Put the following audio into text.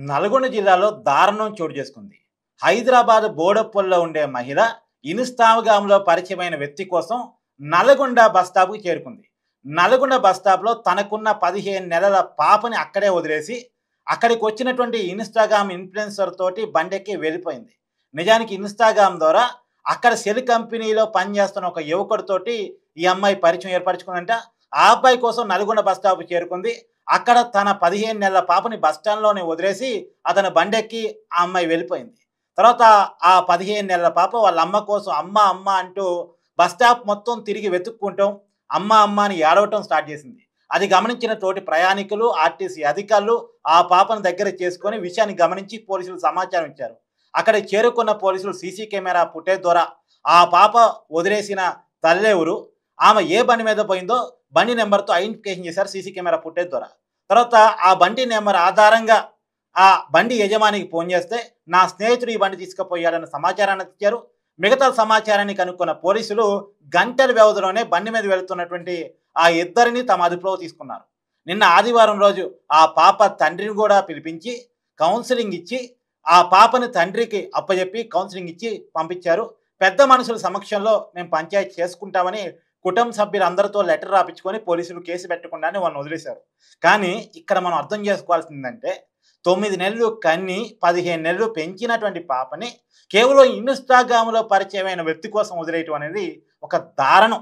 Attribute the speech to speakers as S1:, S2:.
S1: నల్గొండ జిల్లాలో దారుణం చోటు చేసుకుంది. హైదరాబాద్ బోడుప్పల్లో ఉండే మహిళ ఇన్‌స్టాగ్రామ్‌లో పరిచయమైన వ్యక్తి కోసం నల్గొండ బస్ స్టాప్‌కి చేరుకుంది. నల్గొండ బస్ స్టాప్‌లో తనకున్న 15 నెలల పాపని అక్కడే వదిలేసి, అక్కడికి వచ్చినటువంటి ఇన్‌స్టాగ్రామ్ ఇన్‌ఫ్లుయెన్సర్ తోటి బండెక్కి వెళ్ళిపోయింది. నిజానికి ఇన్‌స్టాగ్రామ్ ద్వారా అక్కడ సెల్ కంపెనీలో పనిచేస్తున్న ఒక యువకుడితోటి ఈ అమ్మాయి పరిచయం ఏర్పరచుకుందంట. ఆ అబ్బాయి కోసం నల్గొండ బస్ స్టాప్‌కి చేరుకుంది. అక్కడ తన 15 నెలల పాపని బస్ స్టాండ్‌లోనే వదిలేసి అతను బండెక్కి ఆ అమ్మాయి వెళ్ళిపోయింది. తర్వాత ఆ 15 నెలల పాప వాళ్ళ అమ్మ కోసం అమ్మ, అమ్మ అంటూ బస్ స్టాప్ మొత్తం తిరిగి వెతుక్కుంటాం. అమ్మ, అమ్మ అని ఏడవటం స్టార్ట్ చేసింది. అది గమనించిన తోటి ప్రయాణికులు, ఆర్టీసీ అధికారులు ఆ పాపను దగ్గరకు చేసుకొని విషయాన్ని గమనించి పోలీసులకు సమాచారం ఇచ్చారు. అక్కడికి చేరుకున్న పోలీసులు సీసీ కెమెరా ఫుటేజ్ ద్వారా ఆ పాప వదిలేసిన తల్లెవరు, ఆమె ఏ బండి మీద పోయిందో బండి నెంబర్‌తో ఐడెంటిఫికేషన్ చేశారు సీసీ కెమెరా ఫుటేజ్ ద్వారా. తర్వాత ఆ బండి నెంబర్ ఆధారంగా ఆ బండి యజమానికి ఫోన్ చేస్తే, నా స్నేహితుడు ఈ బండి తీసుకుపోయాడన్న సమాచారాన్ని ఇచ్చారు. మిగతా సమాచారాన్ని కనుక్కున్న పోలీసులు గంటల వ్యవధిలోనే బండి మీద వెళ్తున్నటువంటి ఆ ఇద్దరిని తమ అదుపులోకి తీసుకున్నారు. నిన్న ఆదివారం రోజు ఆ పాప తండ్రిని కూడా పిలిపించి కౌన్సెలింగ్ ఇచ్చి, ఆ పాపని తండ్రికి అప్పజెప్పి కౌన్సెలింగ్ ఇచ్చి పంపించారు. పెద్ద మనుషుల సమక్షంలో మేము పంచాయతీ చేసుకుంటామని కుటుంబ సభ్యులందరితో లెటర్ రాపించుకొని పోలీసులు కేసు పెట్టకుండానే వాళ్ళని వదిలేశారు. కానీ ఇక్కడ మనం అర్థం చేసుకోవాల్సిందంటే 9 నెలలు కన్ని 15 నెలలు పెంచినటువంటి పాపని కేవలం ఇన్‌స్టాగ్రామ్‌లో పరిచయమైన వ్యక్తి కోసం వదిలేయటం అనేది ఒక దారుణం.